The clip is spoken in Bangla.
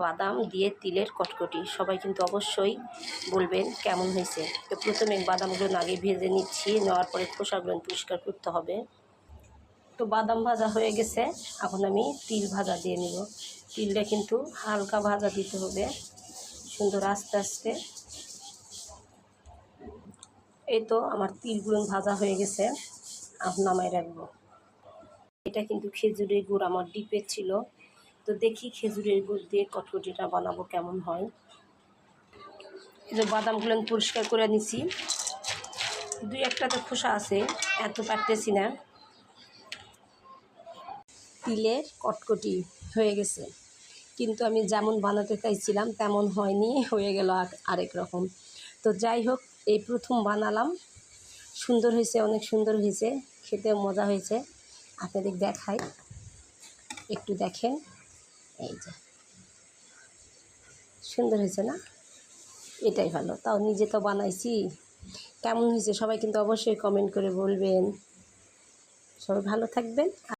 বাদাম দিয়ে তিলের কটকটি। সবাই কিন্তু অবশ্যই বলবেন কেমন হয়েছে। তো প্রথমে বাদামগুলো আগে ভেজে নিচ্ছি, নেওয়ার পরে খোসাগুলো পরিষ্কার করতে হবে। তো বাদাম ভাজা হয়ে গেছে, এখন আমি তিল ভাজা দিয়ে নিব। তিলটা কিন্তু হালকা ভাজা দিতে হবে, সুন্দর আস্তে আস্তে। এই তো আমার তিলগুলো ভাজা হয়ে গেছে, এখন নামাই রাখবো। এটা কিন্তু খেজুরের গুড় আমার ডিপের ছিল। তো দেখি খেজুরের গুড় দিয়ে কটকটিটা বানাবো কেমন হয়। এই যে বাদামগুলো আমি পরিষ্কার করে নিছি, দুই একটাতে খোসা আছে, এত পারতেছি না। তিলের কটকটি হয়ে গেছে, কিন্তু আমি যেমন বানাতে চাইছিলাম তেমন হয়নি, হয়ে গেল আরেক রকম। তো যাই হোক, এই প্রথম বানালাম, সুন্দর হয়েছে, অনেক সুন্দর হয়েছে, খেতেও মজা হয়েছে। আপনাদের দেখাই, একটু দেখেন। এই যে সুন্দর হয়েছে না? এটাই ভালো। তাও নিজে তো বানাইছি, কেমন হয়েছে সবাই কিন্তু অবশ্যই কমেন্ট করে বলবেন। সবাই ভালো থাকবেন।